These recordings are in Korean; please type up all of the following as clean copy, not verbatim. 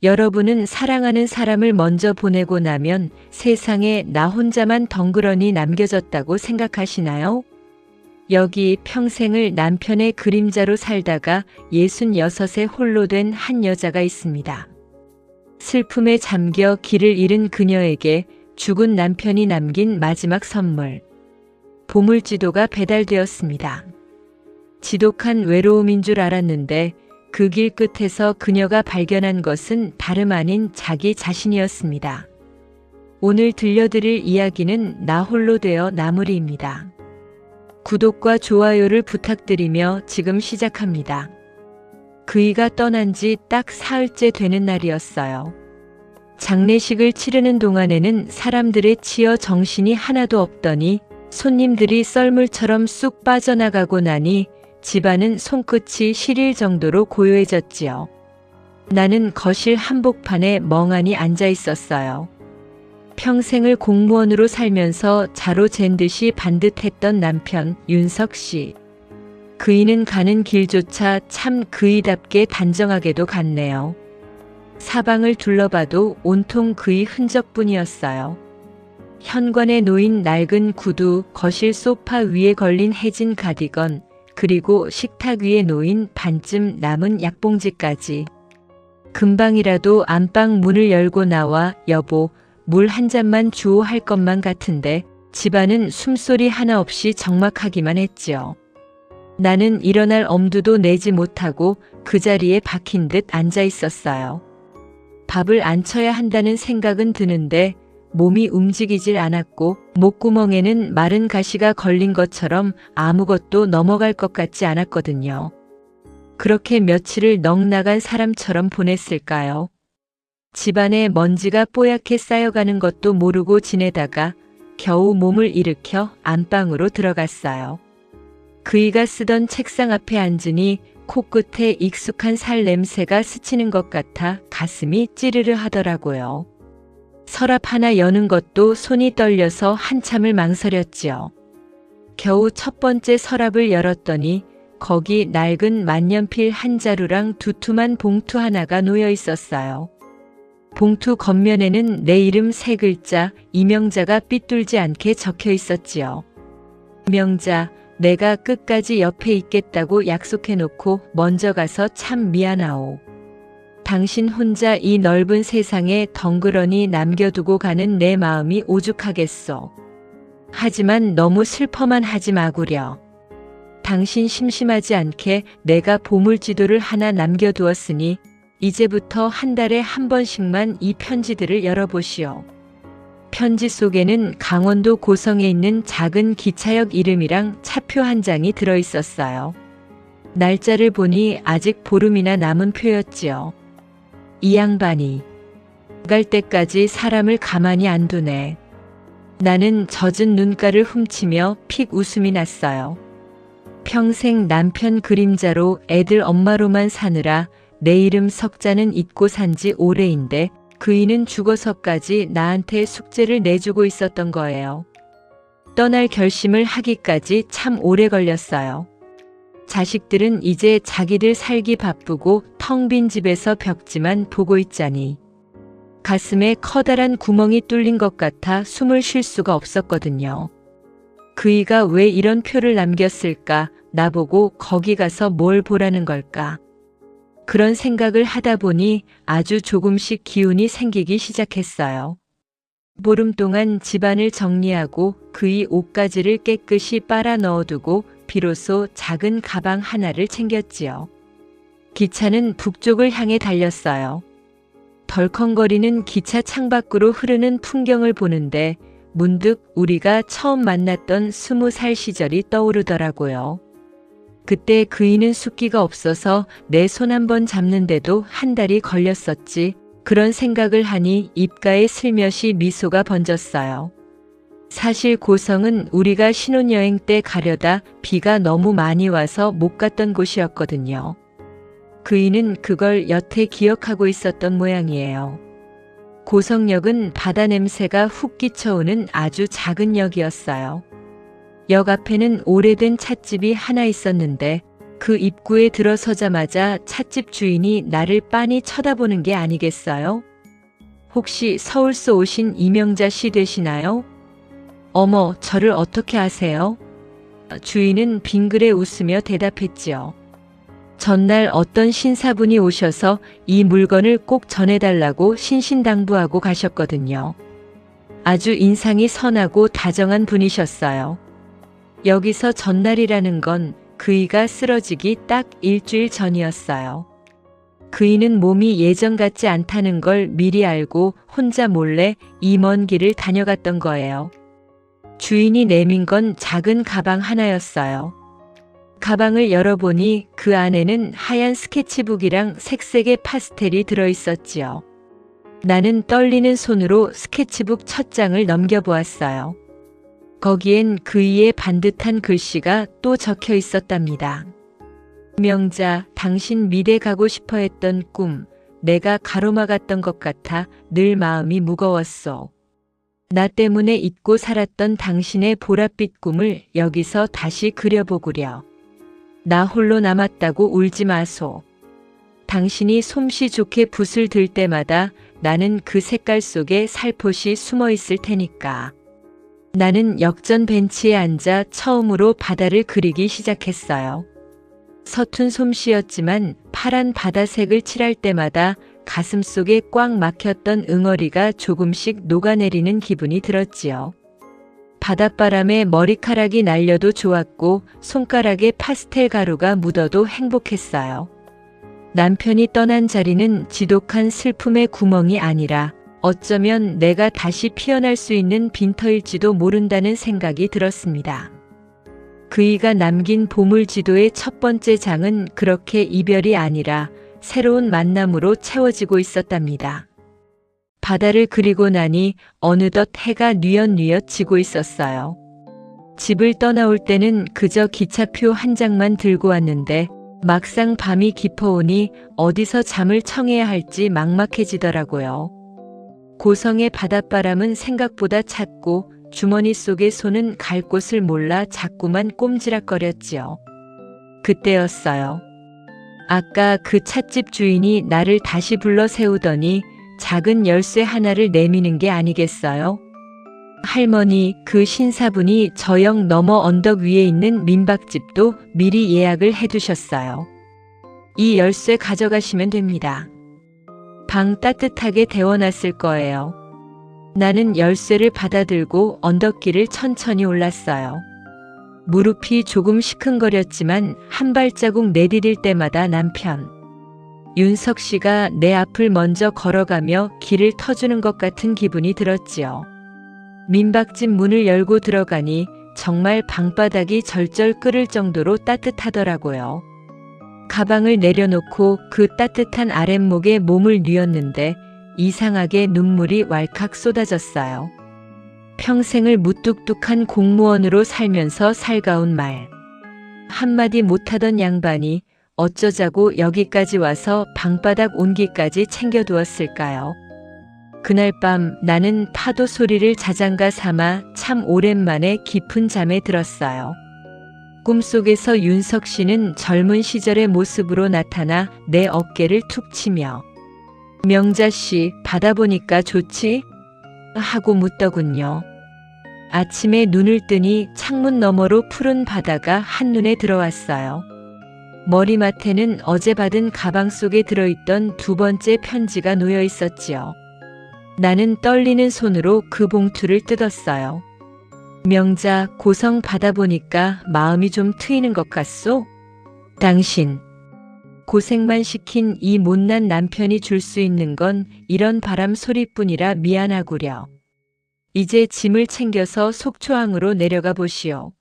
여러분은 사랑하는 사람을 먼저 보내고 나면 세상에 나 혼자만 덩그러니 남겨졌다고 생각하시나요? 여기 평생을 남편의 그림자로 살다가 66에 홀로 된 한 여자가 있습니다. 슬픔에 잠겨 길을 잃은 그녀에게 죽은 남편이 남긴 마지막 선물. 보물지도가 배달되었습니다. 지독한 외로움인 줄 알았는데 그 길 끝에서 그녀가 발견한 것은 다름 아닌 자기 자신이었습니다. 오늘 들려드릴 이야기는 나 홀로 되어 나무리입니다. 구독과 좋아요를 부탁드리며 지금 시작합니다. 그이가 떠난 지 딱 사흘째 되는 날이었어요. 장례식을 치르는 동안에는 사람들에 치여 정신이 하나도 없더니 손님들이 썰물처럼 쑥 빠져나가고 나니 집안은 손끝이 시릴 정도로 고요해졌지요. 나는 거실 한복판에 멍하니 앉아 있었어요. 평생을 공무원으로 살면서 자로 잰 듯이 반듯했던 남편 윤석 씨. 그이는 가는 길조차 참 그이답게 단정하게도 갔네요. 사방을 둘러봐도 온통 그이 흔적뿐이었어요. 현관에 놓인 낡은 구두, 거실 소파 위에 걸린 해진 가디건, 그리고 식탁 위에 놓인 반쯤 남은 약봉지까지. 금방이라도 안방 문을 열고 나와 여보, 물 한 잔만 주오 할 것만 같은데 집안은 숨소리 하나 없이 적막하기만 했지요. 나는 일어날 엄두도 내지 못하고 그 자리에 박힌 듯 앉아 있었어요. 밥을 안 쳐야 한다는 생각은 드는데 몸이 움직이질 않았고 목구멍에는 마른 가시가 걸린 것처럼 아무것도 넘어갈 것 같지 않았거든요. 그렇게 며칠을 넋나간 사람처럼 보냈을까요? 집안에 먼지가 뽀얗게 쌓여가는 것도 모르고 지내다가 겨우 몸을 일으켜 안방으로 들어갔어요. 그이가 쓰던 책상 앞에 앉으니 코끝에 익숙한 살 냄새가 스치는 것 같아 가슴이 찌르르 하더라고요. 서랍 하나 여는 것도 손이 떨려서 한참을 망설였지요. 겨우 첫 번째 서랍을 열었더니 거기 낡은 만년필 한 자루랑 두툼한 봉투 하나가 놓여 있었어요. 봉투 겉면에는 내 이름 3글자 이명자가 삐뚤지 않게 적혀 있었지요. 이명자, 내가 끝까지 옆에 있겠다고 약속해놓고 먼저 가서 참 미안하오. 당신 혼자 이 넓은 세상에 덩그러니 남겨두고 가는 내 마음이 오죽하겠소. 하지만 너무 슬퍼만 하지 마구려. 당신 심심하지 않게 내가 보물지도를 하나 남겨두었으니 이제부터 한 달에 한 번씩만 이 편지들을 열어보시오. 편지 속에는 강원도 고성에 있는 작은 기차역 이름이랑 차표 한 장이 들어있었어요. 날짜를 보니 아직 보름이나 남은 표였지요. 이 양반이 갈 때까지 사람을 가만히 안 두네. 나는 젖은 눈가를 훔치며 픽 웃음이 났어요. 평생 남편 그림자로 애들 엄마로만 사느라 내 이름 석자는 잊고 산지 오래인데 그이는 죽어서까지 나한테 숙제를 내주고 있었던 거예요. 떠날 결심을 하기까지 참 오래 걸렸어요. 자식들은 이제 자기들 살기 바쁘고 텅 빈 집에서 벽지만 보고 있자니 가슴에 커다란 구멍이 뚫린 것 같아 숨을 쉴 수가 없었거든요. 그이가 왜 이런 표를 남겼을까? 나보고 거기 가서 뭘 보라는 걸까? 그런 생각을 하다 보니 아주 조금씩 기운이 생기기 시작했어요. 보름 동안 집안을 정리하고 그이 옷가지를 깨끗이 빨아 넣어두고 비로소 작은 가방 하나를 챙겼지요. 기차는 북쪽을 향해 달렸어요. 덜컹거리는 기차 창밖으로 흐르는 풍경을 보는데 문득 우리가 처음 만났던 20살 시절이 떠오르더라고요. 그때 그이는 숫기가 없어서 내 손 한 번 잡는데도 한 달이 걸렸었지. 그런 생각을 하니 입가에 슬며시 미소가 번졌어요. 사실 고성은 우리가 신혼여행 때 가려다 비가 너무 많이 와서 못 갔던 곳이었거든요. 그이는 그걸 여태 기억하고 있었던 모양이에요. 고성역은 바다 냄새가 훅 끼쳐오는 아주 작은 역이었어요. 역 앞에는 오래된 찻집이 하나 있었는데 그 입구에 들어서자마자 찻집 주인이 나를 빤히 쳐다보는 게 아니겠어요? 혹시 서울서 오신 이명자 씨 되시나요? 어머, 저를 어떻게 아세요? 주인은 빙그레 웃으며 대답했지요. 전날 어떤 신사분이 오셔서 이 물건을 꼭 전해달라고 신신당부하고 가셨거든요. 아주 인상이 선하고 다정한 분이셨어요. 여기서 전날이라는 건 그이가 쓰러지기 딱 일주일 전이었어요. 그이는 몸이 예전 같지 않다는 걸 미리 알고 혼자 몰래 이 먼 길을 다녀갔던 거예요. 주인이 내민 건 작은 가방 하나였어요. 가방을 열어보니 그 안에는 하얀 스케치북이랑 색색의 파스텔이 들어있었지요. 나는 떨리는 손으로 스케치북 첫 장을 넘겨보았어요. 거기엔 그이의 반듯한 글씨가 또 적혀 있었답니다. 명자, 당신 미래 가고 싶어 했던 꿈, 내가 가로막았던 것 같아 늘 마음이 무거웠소. 나 때문에 잊고 살았던 당신의 보랏빛 꿈을 여기서 다시 그려보구려. 나 홀로 남았다고 울지 마소. 당신이 솜씨 좋게 붓을 들 때마다 나는 그 색깔 속에 살포시 숨어 있을 테니까. 나는 역전 벤치에 앉아 처음으로 바다를 그리기 시작했어요. 서툰 솜씨였지만 파란 바다색을 칠할 때마다 가슴 속에 꽉 막혔던 응어리가 조금씩 녹아내리는 기분이 들었지요. 바닷바람에 머리카락이 날려도 좋았고 손가락에 파스텔 가루가 묻어도 행복했어요. 남편이 떠난 자리는 지독한 슬픔의 구멍이 아니라 어쩌면 내가 다시 피어날 수 있는 빈터일지도 모른다는 생각이 들었습니다. 그이가 남긴 보물지도의 첫 번째 장은 그렇게 이별이 아니라 새로운 만남으로 채워지고 있었답니다. 바다를 그리고 나니 어느덧 해가 뉘엿뉘엿 지고 있었어요. 집을 떠나올 때는 그저 기차표 한 장만 들고 왔는데 막상 밤이 깊어오니 어디서 잠을 청해야 할지 막막해지더라고요. 고성의 바닷바람은 생각보다 찼고 주머니 속의 손은 갈 곳을 몰라 자꾸만 꼼지락거렸지요. 그때였어요. 아까 그 찻집 주인이 나를 다시 불러 세우더니 작은 열쇠 하나를 내미는 게 아니겠어요? 할머니, 그 신사분이 저 역 너머 언덕 위에 있는 민박집도 미리 예약을 해두셨어요. 이 열쇠 가져가시면 됩니다. 방 따뜻하게 데워놨을 거예요. 나는 열쇠를 받아들고 언덕길을 천천히 올랐어요. 무릎이 조금 시큰거렸지만 한 발자국 내디딜 때마다 남편 윤석 씨가 내 앞을 먼저 걸어가며 길을 터주는 것 같은 기분이 들었지요. 민박집 문을 열고 들어가니 정말 방바닥이 절절 끓을 정도로 따뜻하더라고요. 가방을 내려놓고 그 따뜻한 아랫목에 몸을 뉘었는데 이상하게 눈물이 왈칵 쏟아졌어요. 평생을 무뚝뚝한 공무원으로 살면서 살가운 말 한마디 못하던 양반이 어쩌자고 여기까지 와서 방바닥 온기까지 챙겨두었을까요? 그날 밤 나는 파도 소리를 자장가 삼아 참 오랜만에 깊은 잠에 들었어요. 꿈속에서 윤석 씨는 젊은 시절의 모습으로 나타나 내 어깨를 툭 치며 명자 씨, 바다 보니까 좋지? 하고 묻더군요. 아침에 눈을 뜨니 창문 너머로 푸른 바다가 한눈에 들어왔어요. 머리맡에는 어제 받은 가방 속에 들어있던 두 번째 편지가 놓여 있었지요. 나는 떨리는 손으로 그 봉투를 뜯었어요. 명자, 고성 바다 보니까 마음이 좀 트이는 것 같소? 당신, 고생만 시킨 이 못난 남편이 줄 수 있는 건 이런 바람 소리뿐이라 미안하구려. 이제 짐을 챙겨서 속초항으로 내려가 보시오.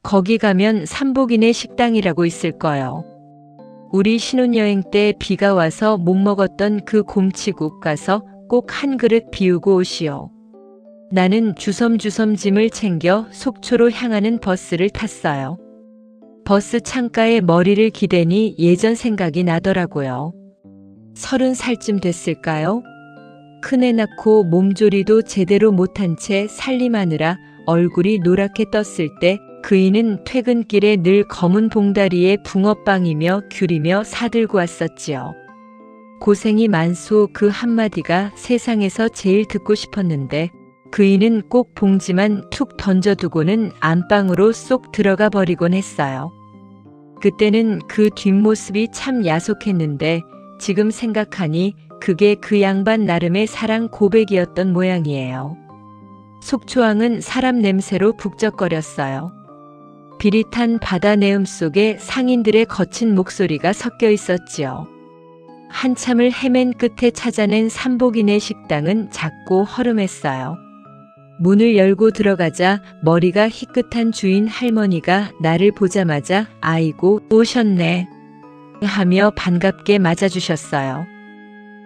거기 가면 삼복인의 식당이라고 있을 거요. 우리 신혼여행 때 비가 와서 못 먹었던 그 곰치국 가서 꼭 한 그릇 비우고 오시오. 나는 주섬주섬 짐을 챙겨 속초로 향하는 버스를 탔어요. 버스 창가에 머리를 기대니 예전 생각이 나더라고요. 30살쯤 됐을까요? 큰애 낳고 몸조리도 제대로 못한 채 살림하느라 얼굴이 노랗게 떴을 때 그이는 퇴근길에 늘 검은 봉다리에 붕어빵이며 귤이며 사들고 왔었지요. 고생이 많소 그 한마디가 세상에서 제일 듣고 싶었는데 그이는 꼭 봉지만 툭 던져두고는 안방으로 쏙 들어가 버리곤 했어요. 그때는 그 뒷모습이 참 야속했는데 지금 생각하니 그게 그 양반 나름의 사랑 고백이었던 모양이에요. 속초항은 사람 냄새로 북적거렸어요. 비릿한 바다 내음 속에 상인들의 거친 목소리가 섞여 있었지요. 한참을 헤맨 끝에 찾아낸 삼복인의 식당은 작고 허름했어요. 문을 열고 들어가자 머리가 희끗한 주인 할머니가 나를 보자마자 아이고 오셨네 하며 반갑게 맞아주셨어요.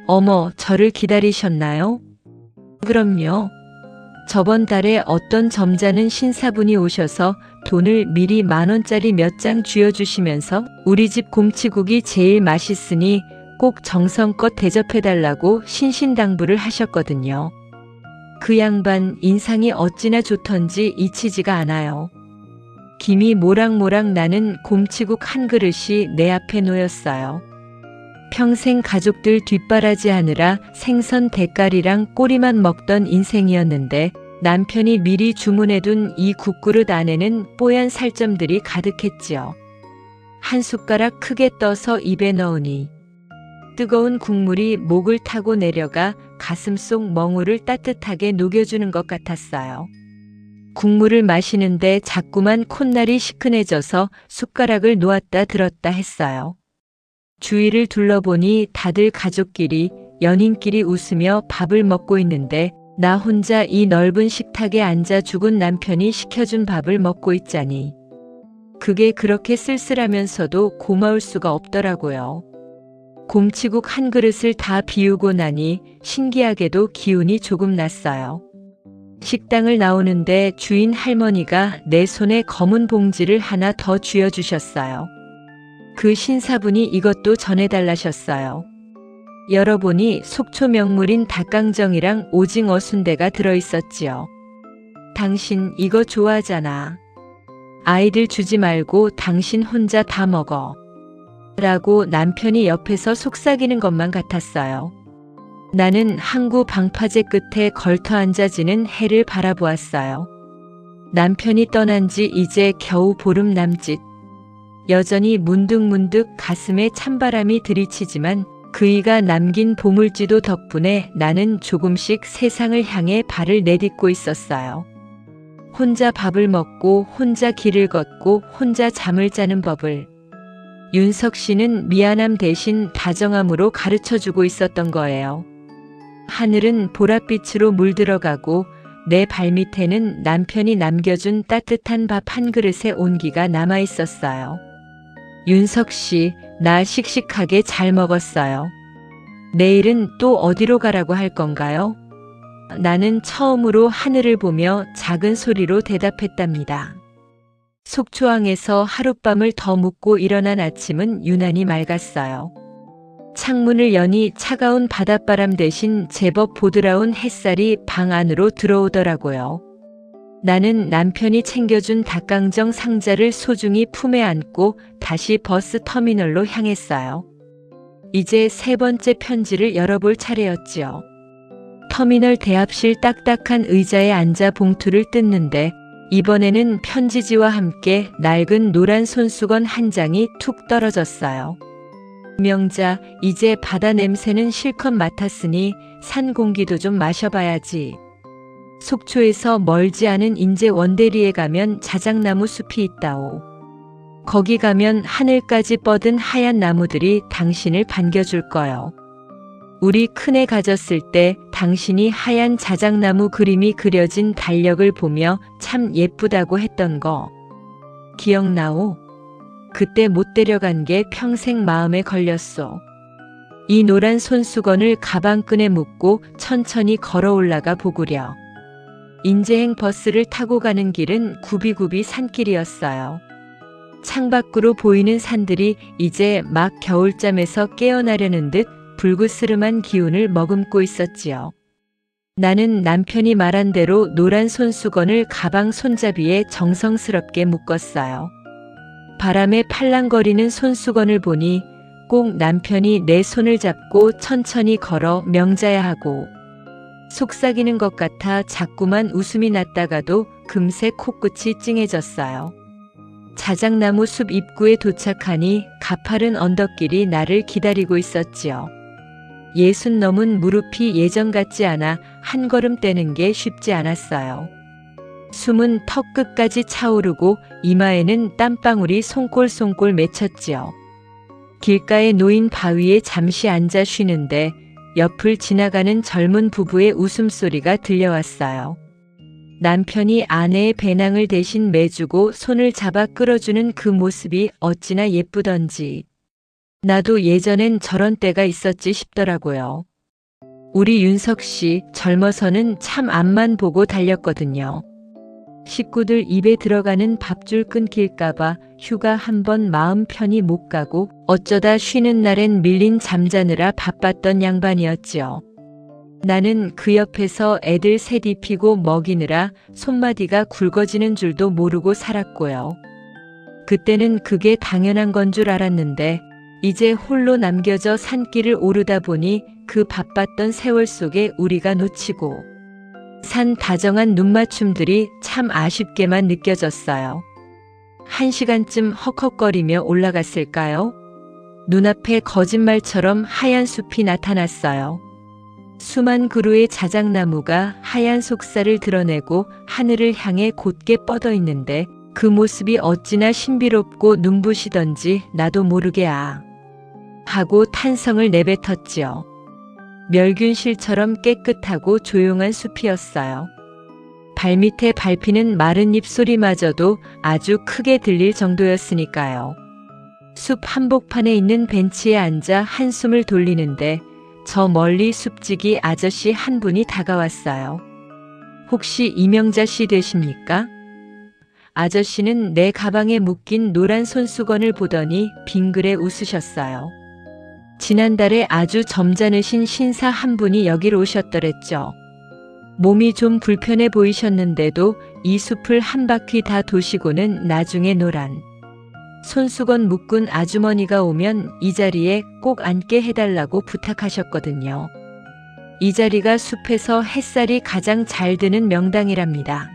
어머, 저를 기다리셨나요? 그럼요. 저번 달에 어떤 점잖은 신사분이 오셔서 돈을 미리 10,000원짜리 몇 장 쥐어주시면서 우리 집 곰치국이 제일 맛있으니 꼭 정성껏 대접해달라고 신신당부를 하셨거든요. 그 양반 인상이 어찌나 좋던지 잊히지가 않아요. 김이 모락모락 나는 곰치국 한 그릇이 내 앞에 놓였어요. 평생 가족들 뒷바라지하느라 생선 대가리랑 꼬리만 먹던 인생이었는데 남편이 미리 주문해둔 이 국그릇 안에는 뽀얀 살점들이 가득했지요. 한 숟가락 크게 떠서 입에 넣으니 뜨거운 국물이 목을 타고 내려가 가슴속 멍울을 따뜻하게 녹여주는 것 같았어요. 국물을 마시는데 자꾸만 콧날이 시큰해져서 숟가락을 놓았다 들었다 했어요. 주위를 둘러보니 다들 가족끼리 연인끼리 웃으며 밥을 먹고 있는데 나 혼자 이 넓은 식탁에 앉아 죽은 남편이 시켜준 밥을 먹고 있자니 그게 그렇게 쓸쓸하면서도 고마울 수가 없더라고요. 곰치국 한 그릇을 다 비우고 나니 신기하게도 기운이 조금 났어요. 식당을 나오는데 주인 할머니가 내 손에 검은 봉지를 하나 더 쥐어주셨어요. 그 신사분이 이것도 전해달라셨어요. 열어보니 속초 명물인 닭강정이랑 오징어 순대가 들어있었지요. 당신 이거 좋아하잖아. 아이들 주지 말고 당신 혼자 다 먹어. 라고 남편이 옆에서 속삭이는 것만 같았어요. 나는 항구 방파제 끝에 걸터 앉아지는 해를 바라보았어요. 남편이 떠난 지 이제 겨우 보름 남짓. 여전히 문득문득 가슴에 찬바람이 들이치지만 그이가 남긴 보물지도 덕분에 나는 조금씩 세상을 향해 발을 내딛고 있었어요. 혼자 밥을 먹고 혼자 길을 걷고 혼자 잠을 자는 법을 윤석 씨는 미안함 대신 다정함으로 가르쳐주고 있었던 거예요. 하늘은 보랏빛으로 물들어가고 내 발밑에는 남편이 남겨준 따뜻한 밥 한 그릇의 온기가 남아있었어요. 윤석 씨, 나 씩씩하게 잘 먹었어요. 내일은 또 어디로 가라고 할 건가요? 나는 처음으로 하늘을 보며 작은 소리로 대답했답니다. 속초항에서 하룻밤을 더 묵고 일어난 아침은 유난히 맑았어요. 창문을 여니 차가운 바닷바람 대신 제법 보드라운 햇살이 방 안으로 들어오더라고요. 나는 남편이 챙겨준 닭강정 상자를 소중히 품에 안고 다시 버스 터미널로 향했어요. 이제 3번째 편지를 열어볼 차례였지요. 터미널 대합실 딱딱한 의자에 앉아 봉투를 뜯는데 이번에는 편지지와 함께 낡은 노란 손수건 한 장이 툭 떨어졌어요. 명자, 이제 바다 냄새는 실컷 맡았으니 산 공기도 좀 마셔봐야지. 속초에서 멀지 않은 인제 원대리에 가면 자작나무 숲이 있다오. 거기 가면 하늘까지 뻗은 하얀 나무들이 당신을 반겨줄 거요. 우리 큰애 가졌을 때 당신이 하얀 자작나무 그림이 그려진 달력을 보며 참 예쁘다고 했던 거 기억나오? 그때 못 데려간 게 평생 마음에 걸렸어. 이 노란 손수건을 가방끈에 묶고 천천히 걸어 올라가 보구려. 인제행 버스를 타고 가는 길은 굽이굽이 산길이었어요. 창밖으로 보이는 산들이 이제 막 겨울잠에서 깨어나려는 듯 불그스름한 기운을 머금고 있었지요. 나는 남편이 말한 대로 노란 손수건을 가방 손잡이에 정성스럽게 묶었어요. 바람에 팔랑거리는 손수건을 보니 꼭 남편이 내 손을 잡고 천천히 걸어 명자야 하고 속삭이는 것 같아 자꾸만 웃음이 났다가도 금세 코끝이 찡해졌어요. 자작나무 숲 입구에 도착하니 가파른 언덕길이 나를 기다리고 있었지요. 60 넘은 무릎이 예전 같지 않아 한 걸음 떼는 게 쉽지 않았어요. 숨은 턱 끝까지 차오르고 이마에는 땀방울이 송골송골 맺혔지요. 길가에 놓인 바위에 잠시 앉아 쉬는데 옆을 지나가는 젊은 부부의 웃음소리가 들려왔어요. 남편이 아내의 배낭을 대신 메주고 손을 잡아 끌어주는 그 모습이 어찌나 예쁘던지 나도 예전엔 저런 때가 있었지 싶더라고요. 우리 윤석 씨 젊어서는 참 앞만 보고 달렸거든요. 식구들 입에 들어가는 밥줄 끊길까봐 휴가 한 번 마음 편히 못 가고 어쩌다 쉬는 날엔 밀린 잠자느라 바빴던 양반이었지요. 나는 그 옆에서 애들 셋 입히고 먹이느라 손마디가 굵어지는 줄도 모르고 살았고요. 그때는 그게 당연한 건 줄 알았는데 이제 홀로 남겨져 산길을 오르다 보니 그 바빴던 세월 속에 우리가 놓치고 산 다정한 눈맞춤들이 참 아쉽게만 느껴졌어요. 1시간쯤 헉헉거리며 올라갔을까요? 눈앞에 거짓말처럼 하얀 숲이 나타났어요. 수만 그루의 자작나무가 하얀 속살을 드러내고 하늘을 향해 곧게 뻗어 있는데 그 모습이 어찌나 신비롭고 눈부시던지 나도 모르게 하고 탄성을 내뱉었지요. 멸균실처럼 깨끗하고 조용한 숲이었어요. 발밑에 밟히는 마른 잎 소리마저도 아주 크게 들릴 정도였으니까요. 숲 한복판에 있는 벤치에 앉아 한숨을 돌리는데 저 멀리 숲지기 아저씨 한 분이 다가왔어요. 혹시 이명자 씨 되십니까? 아저씨는 내 가방에 묶인 노란 손수건을 보더니 빙그레 웃으셨어요. 지난달에 아주 점잖으신 신사 한 분이 여길 오셨더랬죠. 몸이 좀 불편해 보이셨는데도 이 숲을 한 바퀴 다 도시고는 나중에 노란 손수건 묶은 아주머니가 오면 이 자리에 꼭 앉게 해달라고 부탁하셨거든요. 이 자리가 숲에서 햇살이 가장 잘 드는 명당이랍니다.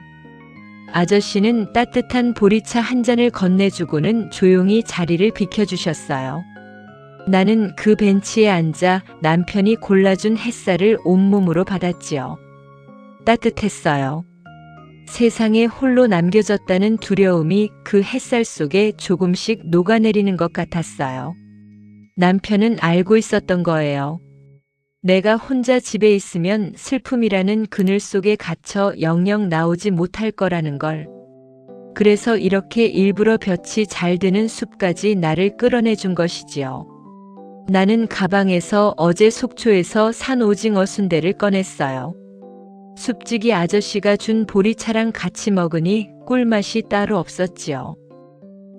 아저씨는 따뜻한 보리차 한 잔을 건네주고는 조용히 자리를 비켜주셨어요. 나는 그 벤치에 앉아 남편이 골라준 햇살을 온몸으로 받았지요. 따뜻했어요. 세상에 홀로 남겨졌다는 두려움이 그 햇살 속에 조금씩 녹아내리는 것 같았어요. 남편은 알고 있었던 거예요. 내가 혼자 집에 있으면 슬픔이라는 그늘 속에 갇혀 영영 나오지 못할 거라는 걸. 그래서 이렇게 일부러 볕이 잘 드는 숲까지 나를 끌어내준 것이지요. 나는 가방에서 어제 속초에서 산 오징어 순대를 꺼냈어요. 숲지기 아저씨가 준 보리차랑 같이 먹으니 꿀맛이 따로 없었지요.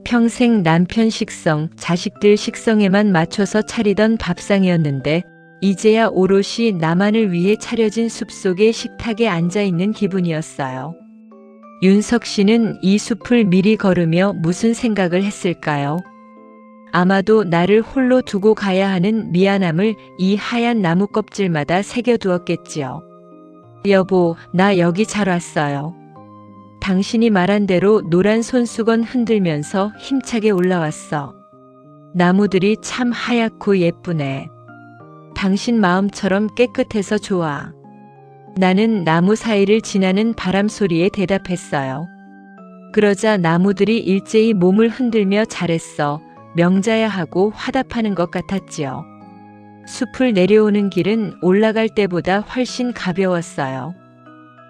평생 남편 식성, 자식들 식성에만 맞춰서 차리던 밥상이었는데 이제야 오롯이 나만을 위해 차려진 숲속의 식탁에 앉아있는 기분이었어요. 윤석 씨는 이 숲을 미리 걸으며 무슨 생각을 했을까요? 아마도 나를 홀로 두고 가야 하는 미안함을 이 하얀 나무 껍질마다 새겨두었겠지요. 여보, 나 여기 잘 왔어요. 당신이 말한 대로 노란 손수건 흔들면서 힘차게 올라왔어. 나무들이 참 하얗고 예쁘네. 당신 마음처럼 깨끗해서 좋아. 나는 나무 사이를 지나는 바람 소리에 대답했어요. 그러자 나무들이 일제히 몸을 흔들며 잘했어. 명자야 하고 화답하는 것 같았지요. 숲을 내려오는 길은 올라갈 때보다 훨씬 가벼웠어요.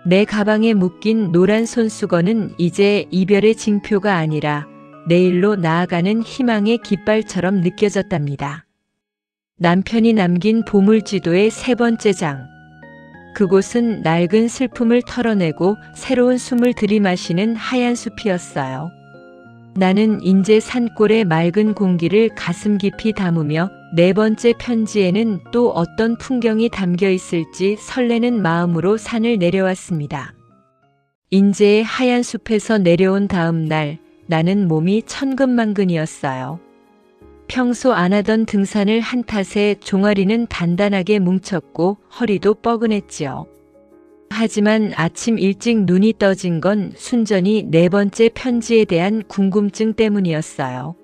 내 가방에 묶인 노란 손수건은 이제 이별의 징표가 아니라 내일로 나아가는 희망의 깃발처럼 느껴졌답니다. 남편이 남긴 보물지도의 3번째 장. 그곳은 낡은 슬픔을 털어내고 새로운 숨을 들이마시는 하얀 숲이었어요. 나는 인제 산골의 맑은 공기를 가슴 깊이 담으며 네 번째 편지에는 또 어떤 풍경이 담겨 있을지 설레는 마음으로 산을 내려왔습니다. 인제의 하얀 숲에서 내려온 다음 날 나는 몸이 천근만근이었어요. 평소 안 하던 등산을 한 탓에 종아리는 단단하게 뭉쳤고 허리도 뻐근했지요. 하지만 아침 일찍 눈이 떠진 건 순전히 네 번째 편지에 대한 궁금증 때문이었어요.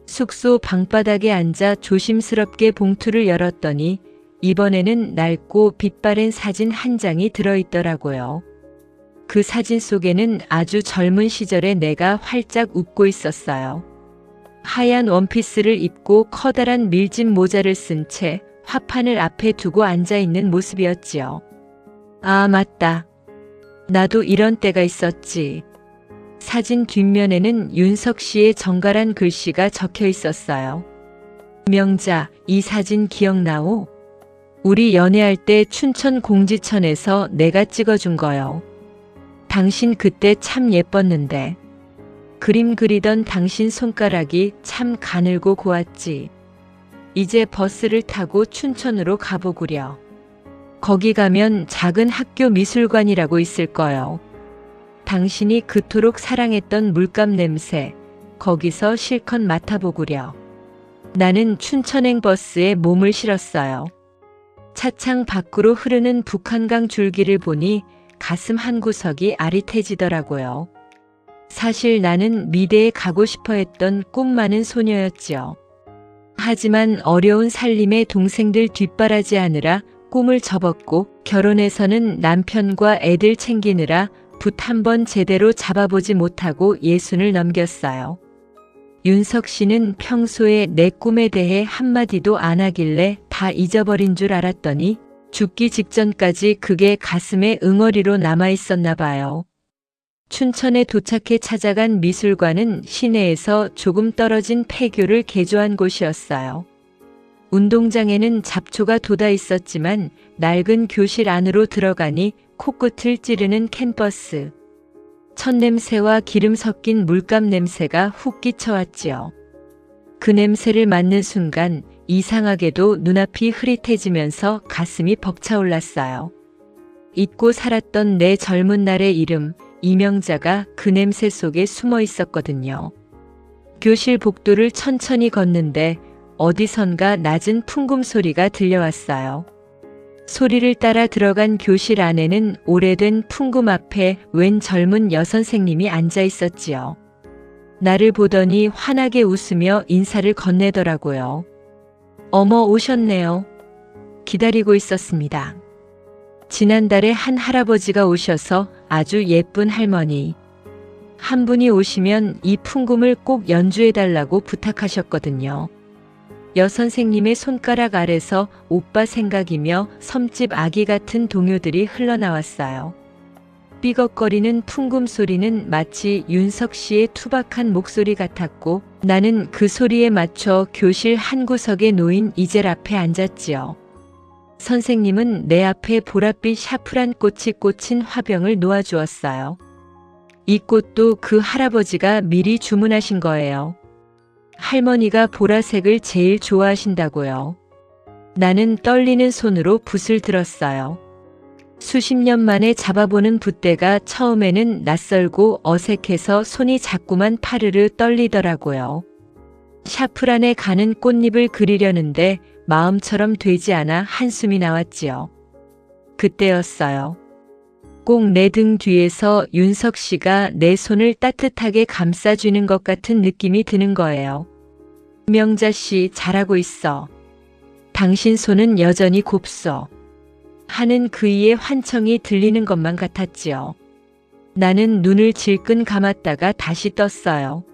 숙소 방바닥에 앉아 조심스럽게 봉투를 열었더니 이번에는 낡고 빛바랜 사진 한 장이 들어있더라고요. 그 사진 속에는 아주 젊은 시절의 내가 활짝 웃고 있었어요. 하얀 원피스를 입고 커다란 밀짚 모자를 쓴 채 화판을 앞에 두고 앉아있는 모습이었지요. 아, 맞다. 나도 이런 때가 있었지. 사진 뒷면에는 윤석 씨의 정갈한 글씨가 적혀 있었어요. 명자, 이 사진 기억나오? 우리 연애할 때 춘천 공지천에서 내가 찍어준 거요. 당신 그때 참 예뻤는데. 그림 그리던 당신 손가락이 참 가늘고 고왔지. 이제 버스를 타고 춘천으로 가보구려. 거기 가면 작은 학교 미술관이라고 있을 거요. 당신이 그토록 사랑했던 물감 냄새, 거기서 실컷 맡아보구려. 나는 춘천행 버스에 몸을 실었어요. 차창 밖으로 흐르는 북한강 줄기를 보니 가슴 한구석이 아릿해지더라고요. 사실 나는 미대에 가고 싶어 했던 꿈 많은 소녀였지요. 하지만 어려운 살림의 동생들 뒷바라지 하느라 꿈을 접었고 결혼해서는 남편과 애들 챙기느라 붓 한 번 제대로 잡아보지 못하고 예순을 넘겼어요. 윤석 씨는 평소에 내 꿈에 대해 한마디도 안 하길래 다 잊어버린 줄 알았더니 죽기 직전까지 그게 가슴에 응어리로 남아있었나 봐요. 춘천에 도착해 찾아간 미술관은 시내에서 조금 떨어진 폐교를 개조한 곳이었어요. 운동장에는 잡초가 돋아 있었지만 낡은 교실 안으로 들어가니 코끝을 찌르는 캠퍼스. 첫 냄새와 기름 섞인 물감 냄새가 훅 끼쳐왔지요. 그 냄새를 맡는 순간 이상하게도 눈앞이 흐릿해지면서 가슴이 벅차올랐어요. 잊고 살았던 내 젊은 날의 이름, 이명자가 그 냄새 속에 숨어 있었거든요. 교실 복도를 천천히 걷는데 어디선가 낮은 풍금 소리가 들려왔어요. 소리를 따라 들어간 교실 안에는 오래된 풍금 앞에 웬 젊은 여선생님이 앉아 있었지요. 나를 보더니 환하게 웃으며 인사를 건네더라고요. 어머, 오셨네요. 기다리고 있었습니다. 지난달에 한 할아버지가 오셔서 아주 예쁜 할머니 한 분이 오시면 이 풍금을 꼭 연주해달라고 부탁하셨거든요. 여선생님의 손가락 아래서 오빠 생각이며 섬집 아기 같은 동요들이 흘러나왔어요. 삐걱거리는 풍금 소리는 마치 윤석 씨의 투박한 목소리 같았고 나는 그 소리에 맞춰 교실 한 구석에 놓인 이젤 앞에 앉았지요. 선생님은 내 앞에 보랏빛 샤프란 꽃이 꽂힌 화병을 놓아주었어요. 이 꽃도 그 할아버지가 미리 주문하신 거예요. 할머니가 보라색을 제일 좋아하신다고요. 나는 떨리는 손으로 붓을 들었어요. 수십 년 만에 잡아보는 붓대가 처음에는 낯설고 어색해서 손이 자꾸만 파르르 떨리더라고요. 샤프란에 가는 꽃잎을 그리려는데 마음처럼 되지 않아 한숨이 나왔지요. 그때였어요. 꼭 내 등 뒤에서 윤석 씨가 내 손을 따뜻하게 감싸주는 것 같은 느낌이 드는 거예요. 명자 씨, 잘하고 있어. 당신 손은 여전히 곱소. 하는 그이의 환청이 들리는 것만 같았지요. 나는 눈을 질끈 감았다가 다시 떴어요.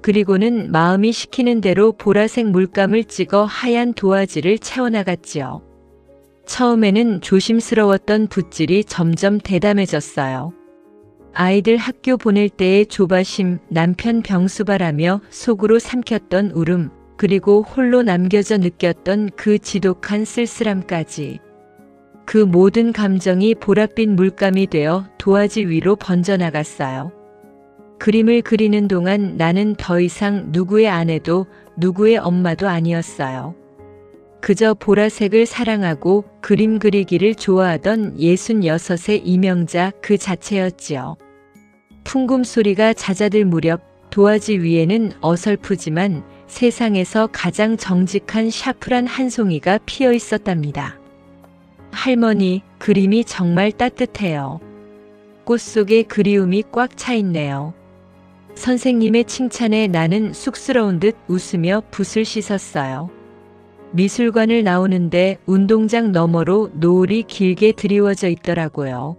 그리고는 마음이 시키는 대로 보라색 물감을 찍어 하얀 도화지를 채워나갔지요. 처음에는 조심스러웠던 붓질이 점점 대담해졌어요. 아이들 학교 보낼 때의 조바심, 남편 병수발하며 속으로 삼켰던 울음, 그리고 홀로 남겨져 느꼈던 그 지독한 쓸쓸함까지. 그 모든 감정이 보랏빛 물감이 되어 도화지 위로 번져나갔어요. 그림을 그리는 동안 나는 더 이상 누구의 아내도 누구의 엄마도 아니었어요. 그저 보라색을 사랑하고 그림 그리기를 좋아하던 66의 이명자 그 자체였지요. 풍금 소리가 잦아들 무렵 도화지 위에는 어설프지만 세상에서 가장 정직한 샤프란 한 송이가 피어 있었답니다. 할머니, 그림이 정말 따뜻해요. 꽃 속에 그리움이 꽉 차 있네요. 선생님의 칭찬에 나는 쑥스러운 듯 웃으며 붓을 씻었어요. 미술관을 나오는데 운동장 너머로 노을이 길게 드리워져 있더라고요.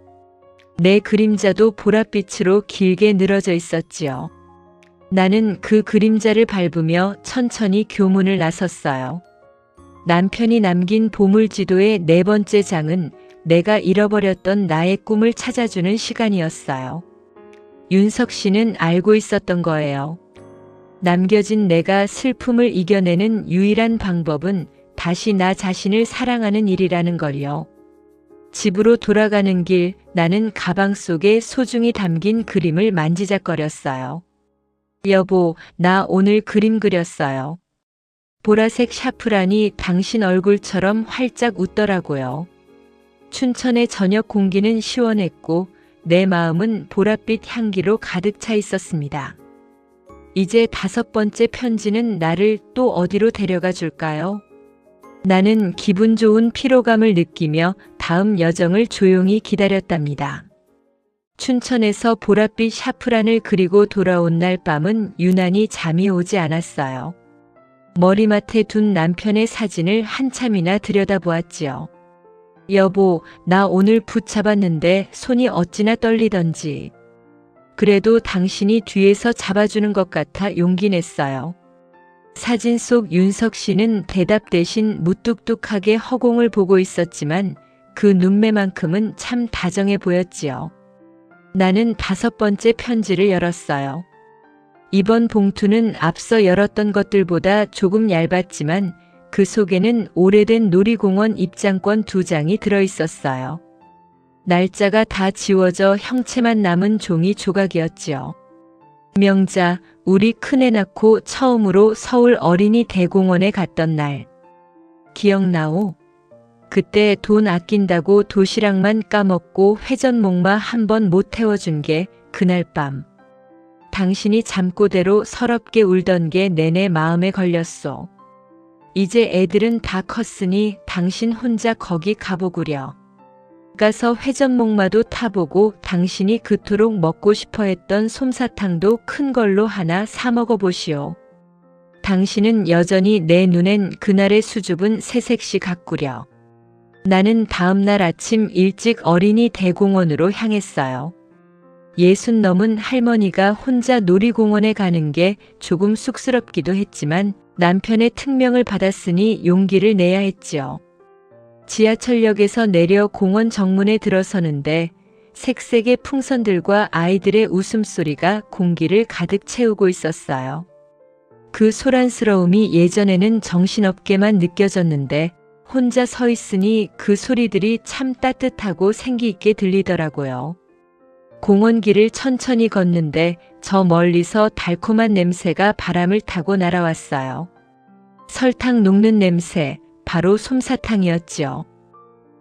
내 그림자도 보랏빛으로 길게 늘어져 있었지요. 나는 그 그림자를 밟으며 천천히 교문을 나섰어요. 남편이 남긴 보물지도의 4번째 장은 내가 잃어버렸던 나의 꿈을 찾아주는 시간이었어요. 윤석 씨는 알고 있었던 거예요. 남겨진 내가 슬픔을 이겨내는 유일한 방법은 다시 나 자신을 사랑하는 일이라는 걸요. 집으로 돌아가는 길, 나는 가방 속에 소중히 담긴 그림을 만지작거렸어요. 여보, 나 오늘 그림 그렸어요. 보라색 샤프란이 당신 얼굴처럼 활짝 웃더라고요. 춘천의 저녁 공기는 시원했고 내 마음은 보랏빛 향기로 가득 차 있었습니다. 이제 5번째 편지는 나를 또 어디로 데려가 줄까요? 나는 기분 좋은 피로감을 느끼며 다음 여정을 조용히 기다렸답니다. 춘천에서 보랏빛 샤프란을 그리고 돌아온 날 밤은 유난히 잠이 오지 않았어요. 머리맡에 둔 남편의 사진을 한참이나 들여다보았지요. 여보, 나 오늘 붙잡았는데 손이 어찌나 떨리던지. 그래도 당신이 뒤에서 잡아주는 것 같아 용기 냈어요. 사진 속 윤석 씨는 대답 대신 무뚝뚝하게 허공을 보고 있었지만 그 눈매만큼은 참 다정해 보였지요. 나는 5번째 편지를 열었어요. 이번 봉투는 앞서 열었던 것들보다 조금 얇았지만 그 속에는 오래된 놀이공원 입장권 2장이 들어있었어요. 날짜가 다 지워져 형체만 남은 종이 조각이었지요. 명자, 우리 큰애 낳고 처음으로 서울 어린이 대공원에 갔던 날. 기억나오? 그때 돈 아낀다고 도시락만 까먹고 회전목마 한 번 못 태워준 게 그날 밤. 당신이 잠꼬대로 서럽게 울던 게 내내 마음에 걸렸소. 이제 애들은 다 컸으니 당신 혼자 거기 가보구려. 가서 회전목마도 타보고 당신이 그토록 먹고 싶어 했던 솜사탕도 큰 걸로 하나 사 먹어보시오. 당신은 여전히 내 눈엔 그날의 수줍은 새색시 같구려. 나는 다음날 아침 일찍 어린이 대공원으로 향했어요. 60 넘은 할머니가 혼자 놀이공원에 가는 게 조금 쑥스럽기도 했지만 남편의 특명을 받았으니 용기를 내야 했지요. 지하철역에서 내려 공원 정문에 들어서는데 색색의 풍선들과 아이들의 웃음소리가 공기를 가득 채우고 있었어요. 그 소란스러움이 예전에는 정신없게만 느껴졌는데 혼자 서 있으니 그 소리들이 참 따뜻하고 생기 있게 들리더라고요. 공원길을 천천히 걷는데 저 멀리서 달콤한 냄새가 바람을 타고 날아왔어요. 설탕 녹는 냄새, 바로 솜사탕이었지요.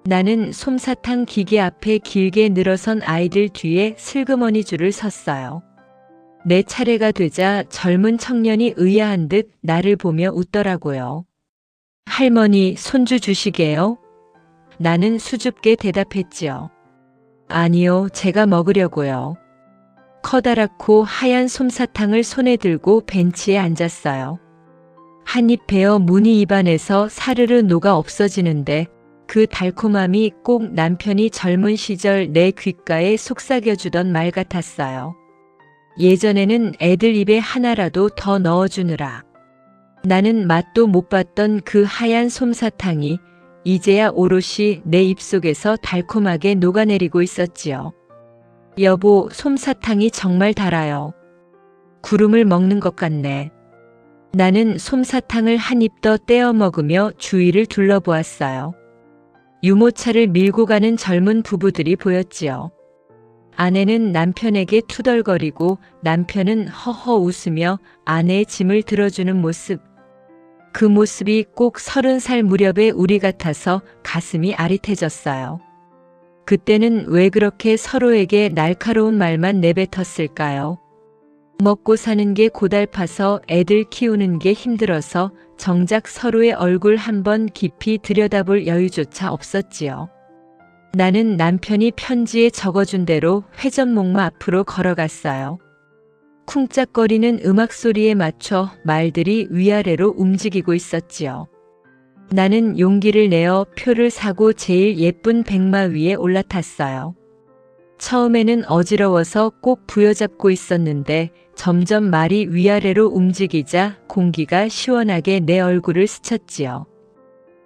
나는 솜사탕 기계 앞에 길게 늘어선 아이들 뒤에 슬그머니 줄을 섰어요. 내 차례가 되자 젊은 청년이 의아한 듯 나를 보며 웃더라고요. 할머니, 손주 주시게요? 나는 수줍게 대답했지요. 아니요, 제가 먹으려고요. 커다랗고 하얀 솜사탕을 손에 들고 벤치에 앉았어요. 한 입 베어 무늬 입안에서 사르르 녹아 없어지는데 그 달콤함이 꼭 남편이 젊은 시절 내 귓가에 속삭여주던 말 같았어요. 예전에는 애들 입에 하나라도 더 넣어주느라. 나는 맛도 못 봤던 그 하얀 솜사탕이 이제야 오롯이 내 입속에서 달콤하게 녹아내리고 있었지요. 여보, 솜사탕이 정말 달아요. 구름을 먹는 것 같네. 나는 솜사탕을 한 입 더 떼어 먹으며 주위를 둘러보았어요. 유모차를 밀고 가는 젊은 부부들이 보였지요. 아내는 남편에게 투덜거리고 남편은 허허 웃으며 아내의 짐을 들어주는 모습. 그 모습이 꼭 30살 무렵의 우리 같아서 가슴이 아릿해졌어요. 그때는 왜 그렇게 서로에게 날카로운 말만 내뱉었을까요? 먹고 사는 게 고달파서 애들 키우는 게 힘들어서 정작 서로의 얼굴 한번 깊이 들여다볼 여유조차 없었지요. 나는 남편이 편지에 적어준 대로 회전목마 앞으로 걸어갔어요. 쿵짝거리는 음악 소리에 맞춰 말들이 위아래로 움직이고 있었지요. 나는 용기를 내어 표를 사고 제일 예쁜 백마 위에 올라탔어요. 처음에는 어지러워서 꼭 부여잡고 있었는데 점점 말이 위아래로 움직이자 공기가 시원하게 내 얼굴을 스쳤지요.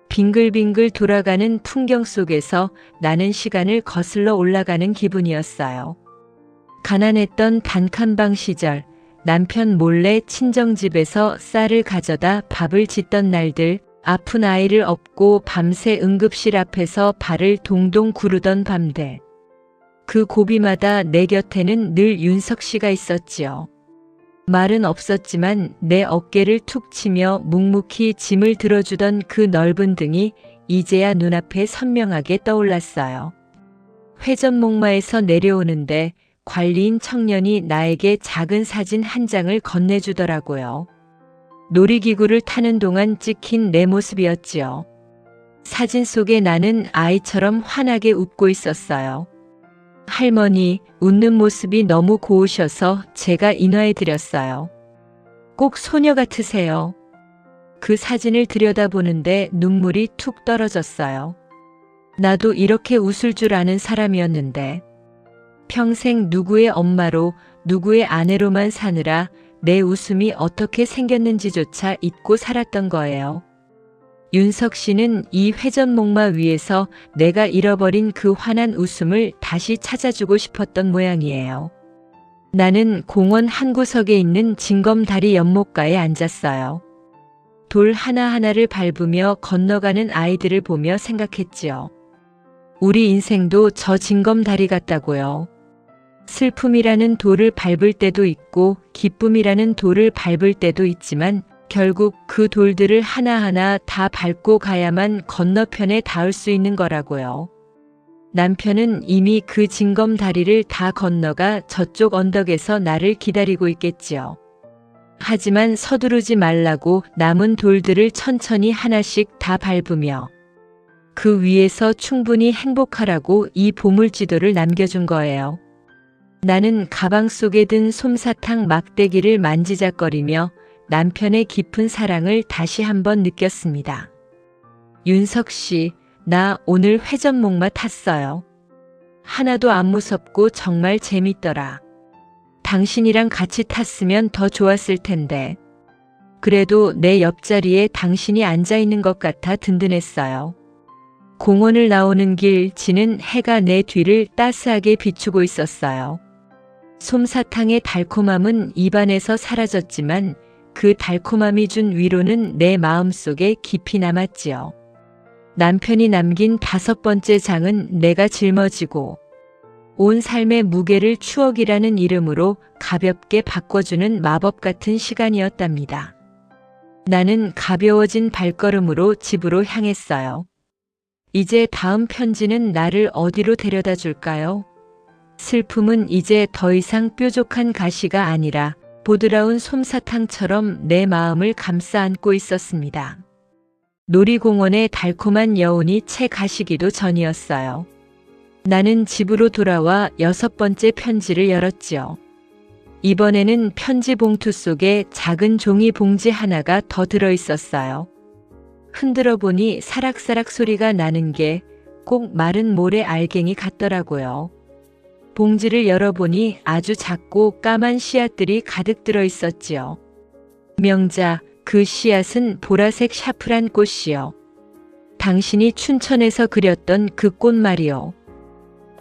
빙글빙글 돌아가는 풍경 속에서 나는 시간을 거슬러 올라가는 기분이었어요. 가난했던 단칸방 시절, 남편 몰래 친정집에서 쌀을 가져다 밥을 짓던 날들, 아픈 아이를 업고 밤새 응급실 앞에서 발을 동동 구르던 밤들. 그 고비마다 내 곁에는 늘 윤석 씨가 있었지요. 말은 없었지만 내 어깨를 툭 치며 묵묵히 짐을 들어주던 그 넓은 등이 이제야 눈앞에 선명하게 떠올랐어요. 회전목마에서 내려오는데 관리인 청년이 나에게 작은 사진 한 장을 건네주더라고요. 놀이기구를 타는 동안 찍힌 내 모습이었지요. 사진 속에 나는 아이처럼 환하게 웃고 있었어요. 할머니, 웃는 모습이 너무 고우셔서 제가 인화해드렸어요. 꼭 소녀 같으세요. 그 사진을 들여다보는데 눈물이 툭 떨어졌어요. 나도 이렇게 웃을 줄 아는 사람이었는데 평생 누구의 엄마로 누구의 아내로만 사느라 내 웃음이 어떻게 생겼는지조차 잊고 살았던 거예요. 윤석 씨는 이 회전목마 위에서 내가 잃어버린 그 환한 웃음을 다시 찾아주고 싶었던 모양이에요. 나는 공원 한 구석에 있는 징검다리 연못가에 앉았어요. 돌 하나하나를 밟으며 건너가는 아이들을 보며 생각했지요. 우리 인생도 저 징검다리 같다고요. 슬픔이라는 돌을 밟을 때도 있고 기쁨이라는 돌을 밟을 때도 있지만 결국 그 돌들을 하나하나 다 밟고 가야만 건너편에 닿을 수 있는 거라고요. 남편은 이미 그 징검다리를 다 건너가 저쪽 언덕에서 나를 기다리고 있겠지요. 하지만 서두르지 말라고 남은 돌들을 천천히 하나씩 다 밟으며 그 위에서 충분히 행복하라고 이 보물지도를 남겨준 거예요. 나는 가방 속에 든 솜사탕 막대기를 만지작거리며 남편의 깊은 사랑을 다시 한번 느꼈습니다. 윤석 씨, 나 오늘 회전목마 탔어요. 하나도 안 무섭고 정말 재밌더라. 당신이랑 같이 탔으면 더 좋았을 텐데. 그래도 내 옆자리에 당신이 앉아 있는 것 같아 든든했어요. 공원을 나오는 길 지는 해가 내 뒤를 따스하게 비추고 있었어요. 솜사탕의 달콤함은 입안에서 사라졌지만 그 달콤함이 준 위로는 내 마음속에 깊이 남았지요. 남편이 남긴 5번째 장은 내가 짊어지고 온 삶의 무게를 추억이라는 이름으로 가볍게 바꿔주는 마법 같은 시간이었답니다. 나는 가벼워진 발걸음으로 집으로 향했어요. 이제 다음 편지는 나를 어디로 데려다 줄까요? 슬픔은 이제 더 이상 뾰족한 가시가 아니라 보드라운 솜사탕처럼 내 마음을 감싸 안고 있었습니다. 놀이공원의 달콤한 여운이 채 가시기도 전이었어요. 나는 집으로 돌아와 6번째 편지를 열었지요. 이번에는 편지 봉투 속에 작은 종이 봉지 하나가 더 들어있었어요. 흔들어 보니 사락사락 소리가 나는 게 꼭 마른 모래 알갱이 같더라고요. 봉지를 열어보니 아주 작고 까만 씨앗들이 가득 들어 있었지요. 명자, 그 씨앗은 보라색 샤프란 꽃이요. 당신이 춘천에서 그렸던 그 꽃 말이요.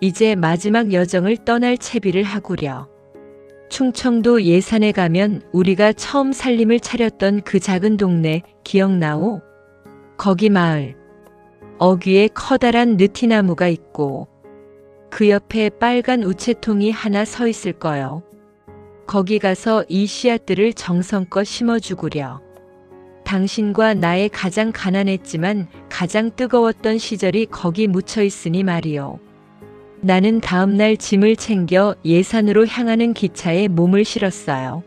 이제 마지막 여정을 떠날 채비를 하구려. 충청도 예산에 가면 우리가 처음 살림을 차렸던 그 작은 동네 기억나오? 거기 마을. 어귀에 커다란 느티나무가 있고 그 옆에 빨간 우체통이 하나 서 있을 거요. 거기 가서 이 씨앗들을 정성껏 심어주구려. 당신과 나의 가장 가난했지만 가장 뜨거웠던 시절이 거기 묻혀 있으니 말이요. 나는 다음날 짐을 챙겨 예산으로 향하는 기차에 몸을 실었어요.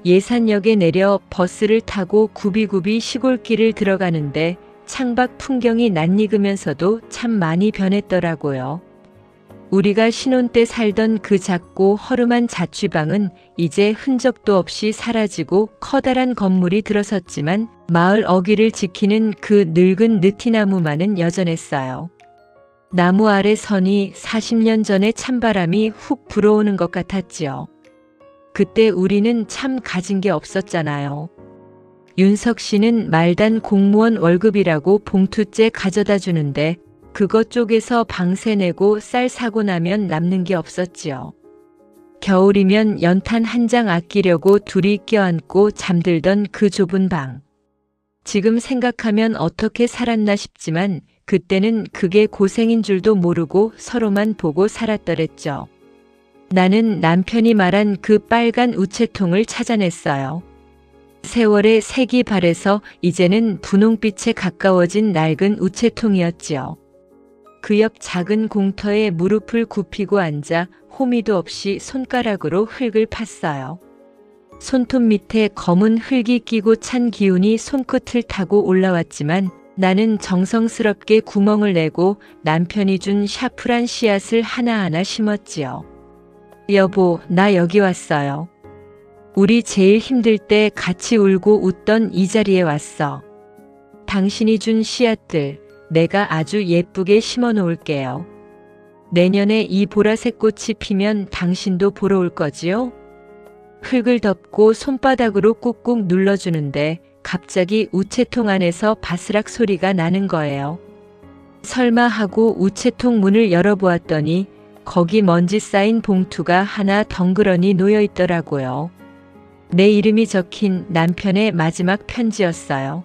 예산역에 내려 버스를 타고 굽이굽이 시골길을 들어가는데 창밖 풍경이 낯익으면서도 참 많이 변했더라고요. 우리가 신혼 때 살던 그 작고 허름한 자취방은 이제 흔적도 없이 사라지고 커다란 건물이 들어섰지만 마을 어귀를 지키는 그 늙은 느티나무만은 여전했어요. 나무 아래 선이 40년 전의 찬바람이 훅 불어오는 것 같았지요. 그때 우리는 참 가진 게 없었잖아요. 윤석 씨는 말단 공무원 월급이라고 봉투째 가져다 주는데 그것 쪽에서 방세 내고 쌀 사고 나면 남는 게 없었지요. 겨울이면 연탄 한 장 아끼려고 둘이 껴안고 잠들던 그 좁은 방. 지금 생각하면 어떻게 살았나 싶지만 그때는 그게 고생인 줄도 모르고 서로만 보고 살았더랬죠. 나는 남편이 말한 그 빨간 우체통을 찾아냈어요. 세월의 색이 바래서 이제는 분홍빛에 가까워진 낡은 우체통이었지요. 그 옆 작은 공터에 무릎을 굽히고 앉아 호미도 없이 손가락으로 흙을 팠어요. 손톱 밑에 검은 흙이 끼고 찬 기운이 손끝을 타고 올라왔지만 나는 정성스럽게 구멍을 내고 남편이 준 샤프란 씨앗을 하나하나 심었지요. 여보, 나 여기 왔어요. 우리 제일 힘들 때 같이 울고 웃던 이 자리에 왔어. 당신이 준 씨앗들 내가 아주 예쁘게 심어 놓을게요. 내년에 이 보라색 꽃이 피면 당신도 보러 올 거지요? 흙을 덮고 손바닥으로 꾹꾹 눌러주는데 갑자기 우체통 안에서 바스락 소리가 나는 거예요. 설마 하고 우체통 문을 열어보았더니 거기 먼지 쌓인 봉투가 하나 덩그러니 놓여 있더라고요. 내 이름이 적힌 남편의 마지막 편지였어요.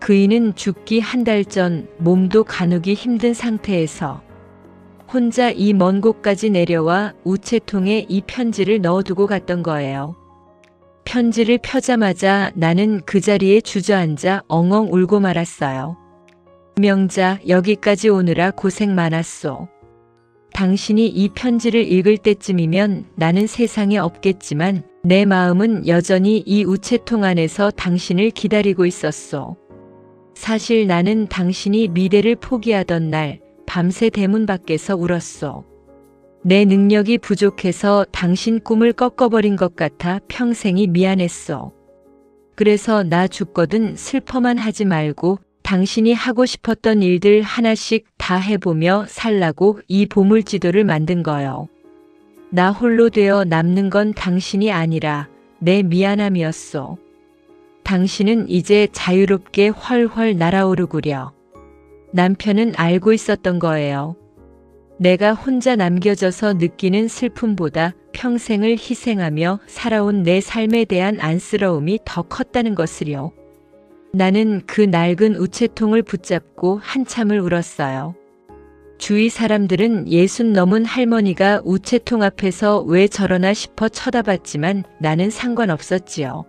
그이는 죽기 한 달 전 몸도 가누기 힘든 상태에서 혼자 이 먼 곳까지 내려와 우체통에 이 편지를 넣어두고 갔던 거예요. 편지를 펴자마자 나는 그 자리에 주저앉아 엉엉 울고 말았어요. 명자, 여기까지 오느라 고생 많았소. 당신이 이 편지를 읽을 때쯤이면 나는 세상에 없겠지만 내 마음은 여전히 이 우체통 안에서 당신을 기다리고 있었소. 사실 나는 당신이 미래를 포기하던 날 밤새 대문 밖에서 울었소. 내 능력이 부족해서 당신 꿈을 꺾어버린 것 같아 평생이 미안했소. 그래서 나 죽거든 슬퍼만 하지 말고 당신이 하고 싶었던 일들 하나씩 다 해보며 살라고 이 보물지도를 만든 거요. 나 홀로 되어 남는 건 당신이 아니라 내 미안함이었소. 당신은 이제 자유롭게 훨훨 날아오르구려. 남편은 알고 있었던 거예요. 내가 혼자 남겨져서 느끼는 슬픔보다 평생을 희생하며 살아온 내 삶에 대한 안쓰러움이 더 컸다는 것을요. 나는 그 낡은 우체통을 붙잡고 한참을 울었어요. 주위 사람들은 60 넘은 할머니가 우체통 앞에서 왜 저러나 싶어 쳐다봤지만 나는 상관없었지요.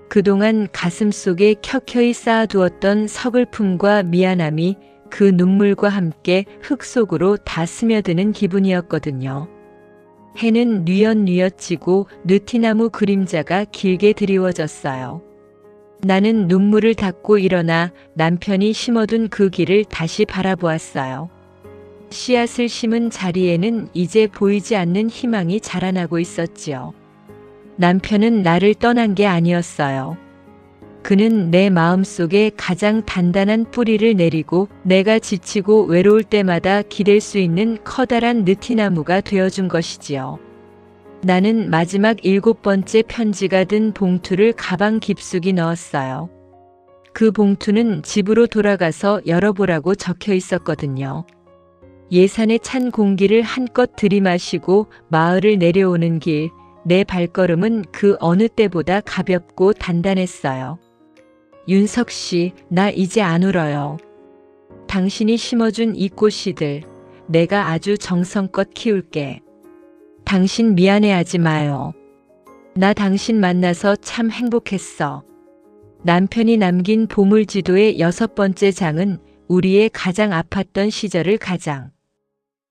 그동안 가슴속에 켜켜이 쌓아두었던 서글픔과 미안함이 그 눈물과 함께 흙 속으로 다 스며드는 기분이었거든요. 해는 뉘엿뉘엿 지고 느티나무 그림자가 길게 드리워졌어요. 나는 눈물을 닦고 일어나 남편이 심어둔 그 길을 다시 바라보았어요. 씨앗을 심은 자리에는 이제 보이지 않는 희망이 자라나고 있었지요. 남편은 나를 떠난 게 아니었어요. 그는 내 마음속에 가장 단단한 뿌리를 내리고 내가 지치고 외로울 때마다 기댈 수 있는 커다란 느티나무가 되어준 것이지요. 나는 마지막 7번째 편지가 든 봉투를 가방 깊숙이 넣었어요. 그 봉투는 집으로 돌아가서 열어보라고 적혀 있었거든요. 예산에 찬 공기를 한껏 들이마시고 마을을 내려오는 길, 내 발걸음은 그 어느 때보다 가볍고 단단했어요. 윤석 씨, 나 이제 안 울어요. 당신이 심어준 이 꽃씨들, 내가 아주 정성껏 키울게. 당신 미안해하지 마요. 나 당신 만나서 참 행복했어. 남편이 남긴 보물지도의 6번째 장은 우리의 가장 아팠던 시절을 가장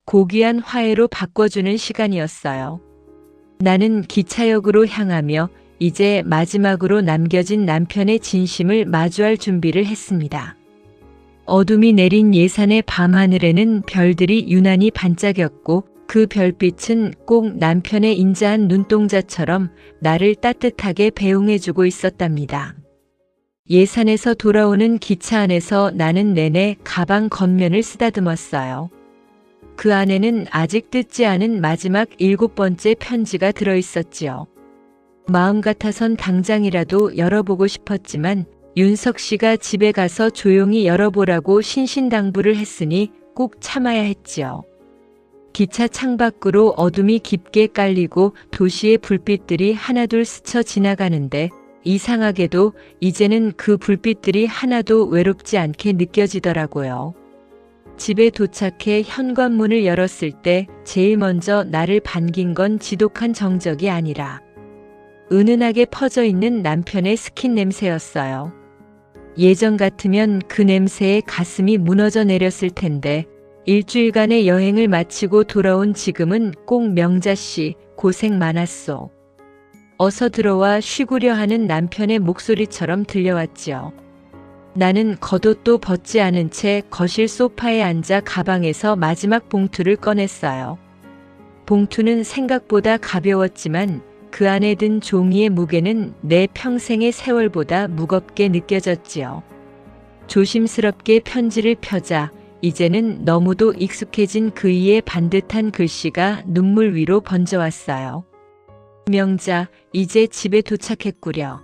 고귀한 화해로 바꿔주는 시간이었어요. 나는 기차역으로 향하며 이제 마지막으로 남겨진 남편의 진심을 마주할 준비를 했습니다. 어둠이 내린 예산의 밤하늘에는 별들이 유난히 반짝였고 그 별빛은 꼭 남편의 인자한 눈동자처럼 나를 따뜻하게 배웅해주고 있었답니다. 예산에서 돌아오는 기차 안에서 나는 내내 가방 겉면을 쓰다듬었어요. 그 안에는 아직 뜯지 않은 마지막 7번째 편지가 들어있었지요. 마음 같아선 당장이라도 열어보고 싶었지만 윤석 씨가 집에 가서 조용히 열어보라고 신신당부를 했으니 꼭 참아야 했지요. 기차 창밖으로 어둠이 깊게 깔리고 도시의 불빛들이 하나둘 스쳐 지나가는데 이상하게도 이제는 그 불빛들이 하나도 외롭지 않게 느껴지더라고요. 집에 도착해 현관문을 열었을 때 제일 먼저 나를 반긴 건 지독한 정적이 아니라 은은하게 퍼져 있는 남편의 스킨 냄새였어요. 예전 같으면 그 냄새에 가슴이 무너져 내렸을 텐데 일주일간의 여행을 마치고 돌아온 지금은 꼭 명자씨 고생 많았소. 어서 들어와 쉬구려 하는 남편의 목소리처럼 들려왔지요. 나는 겉옷도 벗지 않은 채 거실 소파에 앉아 가방에서 마지막 봉투를 꺼냈어요. 봉투는 생각보다 가벼웠지만 그 안에 든 종이의 무게는 내 평생의 세월보다 무겁게 느껴졌지요. 조심스럽게 편지를 펴자 이제는 너무도 익숙해진 그이의 반듯한 글씨가 눈물 위로 번져왔어요. 명자, 이제 집에 도착했구려.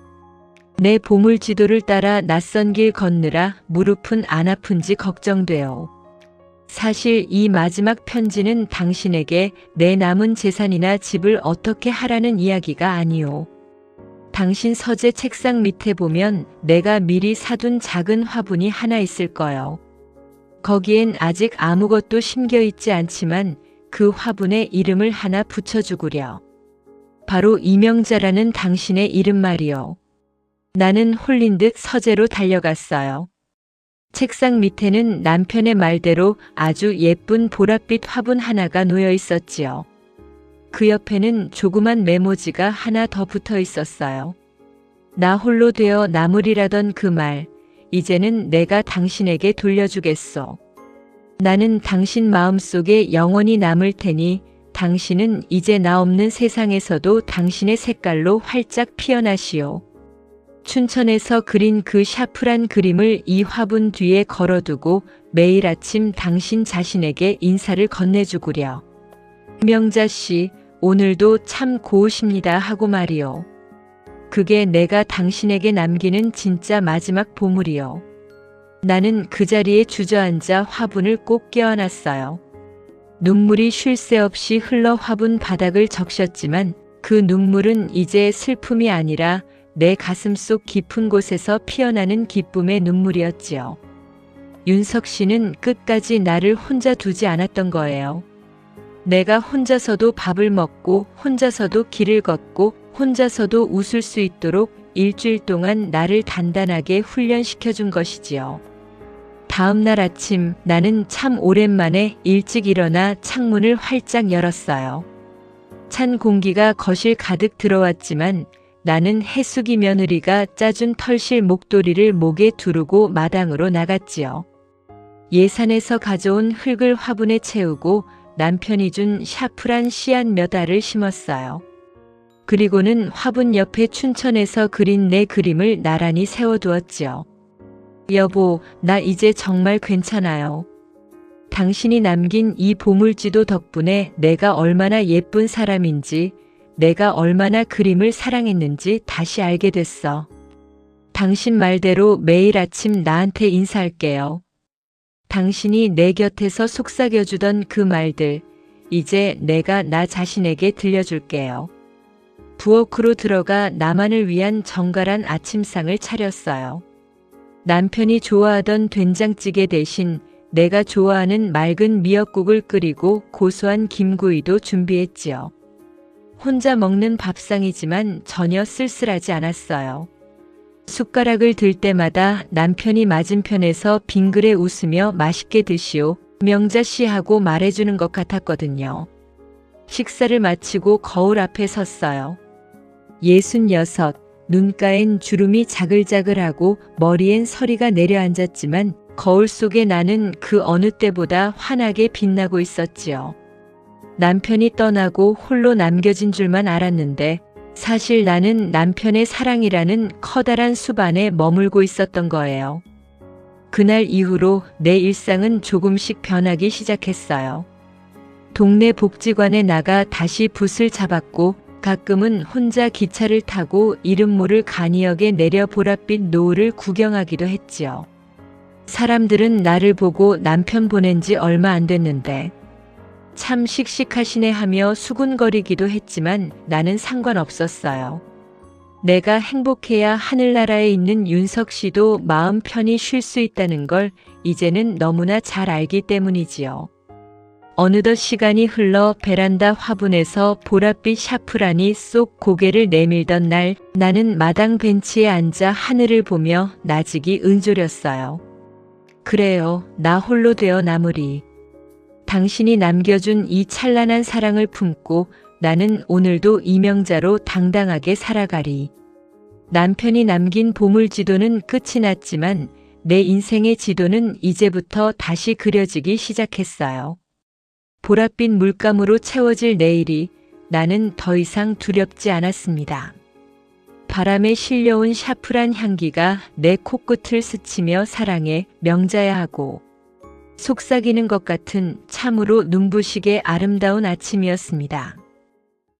내 보물지도를 따라 낯선 길 걷느라 무릎은 안 아픈지 걱정돼요. 사실 이 마지막 편지는 당신에게 내 남은 재산이나 집을 어떻게 하라는 이야기가 아니오. 당신 서재 책상 밑에 보면 내가 미리 사둔 작은 화분이 하나 있을 거요. 거기엔 아직 아무것도 심겨 있지 않지만 그 화분에 이름을 하나 붙여주구려. 바로 이명자라는 당신의 이름 말이요. 나는 홀린 듯 서재로 달려갔어요. 책상 밑에는 남편의 말대로 아주 예쁜 보랏빛 화분 하나가 놓여 있었지요. 그 옆에는 조그만 메모지가 하나 더 붙어 있었어요. 나 홀로 되어 나물이라던 그 말, 이제는 내가 당신에게 돌려주겠소. 나는 당신 마음속에 영원히 남을 테니 당신은 이제 나 없는 세상에서도 당신의 색깔로 활짝 피어나시오. 춘천에서 그린 그 샤프란 그림을 이 화분 뒤에 걸어두고 매일 아침 당신 자신에게 인사를 건네주구려. 명자씨, 오늘도 참 고우십니다 하고 말이요. 그게 내가 당신에게 남기는 진짜 마지막 보물이요. 나는 그 자리에 주저앉아 화분을 꼭 껴안았어요. 눈물이 쉴 새 없이 흘러 화분 바닥을 적셨지만 그 눈물은 이제 슬픔이 아니라 내 가슴속 깊은 곳에서 피어나는 기쁨의 눈물이었지요. 윤석 씨는 끝까지 나를 혼자 두지 않았던 거예요. 내가 혼자서도 밥을 먹고 혼자서도 길을 걷고 혼자서도 웃을 수 있도록 일주일 동안 나를 단단하게 훈련시켜준 것이지요. 다음 날 아침 나는 참 오랜만에 일찍 일어나 창문을 활짝 열었어요. 찬 공기가 거실 가득 들어왔지만 나는 해수기 며느리가 짜준 털실 목도리를 목에 두르고 마당으로 나갔지요. 예산에서 가져온 흙을 화분에 채우고 남편이 준 샤프란 씨앗 몇 알을 심었어요. 그리고는 화분 옆에 춘천에서 그린 내 그림을 나란히 세워두었지요. 여보, 나 이제 정말 괜찮아요. 당신이 남긴 이 보물지도 덕분에 내가 얼마나 예쁜 사람인지, 내가 얼마나 그림을 사랑했는지 다시 알게 됐어. 당신 말대로 매일 아침 나한테 인사할게요. 당신이 내 곁에서 속삭여주던 그 말들, 이제 내가 나 자신에게 들려줄게요. 부엌으로 들어가 나만을 위한 정갈한 아침상을 차렸어요. 남편이 좋아하던 된장찌개 대신 내가 좋아하는 맑은 미역국을 끓이고 고소한 김구이도 준비했지요. 혼자 먹는 밥상이지만 전혀 쓸쓸하지 않았어요. 숟가락을 들 때마다 남편이 맞은편에서 빙그레 웃으며 맛있게 드시오, 명자씨 하고 말해주는 것 같았거든요. 식사를 마치고 거울 앞에 섰어요. 66, 눈가엔 주름이 자글자글하고 머리엔 서리가 내려앉았지만 거울 속에 나는 그 어느 때보다 환하게 빛나고 있었지요. 남편이 떠나고 홀로 남겨진 줄만 알았는데 사실 나는 남편의 사랑이라는 커다란 숲 안에 머물고 있었던 거예요. 그날 이후로 내 일상은 조금씩 변하기 시작했어요. 동네 복지관에 나가 다시 붓을 잡았고 가끔은 혼자 기차를 타고 이름 모를 간이역에 내려 보랏빛 노을을 구경하기도 했지요. 사람들은 나를 보고 남편 보낸 지 얼마 안 됐는데 참 씩씩하시네 하며 수군거리기도 했지만 나는 상관없었어요. 내가 행복해야 하늘나라에 있는 윤석 씨도 마음 편히 쉴 수 있다는 걸 이제는 너무나 잘 알기 때문이지요. 어느덧 시간이 흘러 베란다 화분에서 보랏빛 샤프란이 쏙 고개를 내밀던 날 나는 마당 벤치에 앉아 하늘을 보며 나직이 은졸였어요. 그래요, 나 홀로 되어 남으리. 당신이 남겨준 이 찬란한 사랑을 품고 나는 오늘도 이명자로 당당하게 살아가리. 남편이 남긴 보물 지도는 끝이 났지만 내 인생의 지도는 이제부터 다시 그려지기 시작했어요. 보랏빛 물감으로 채워질 내일이 나는 더 이상 두렵지 않았습니다. 바람에 실려온 샤프란 향기가 내 코끝을 스치며 사랑해, 명자야 하고 속삭이는 것 같은 참으로 눈부시게 아름다운 아침이었습니다.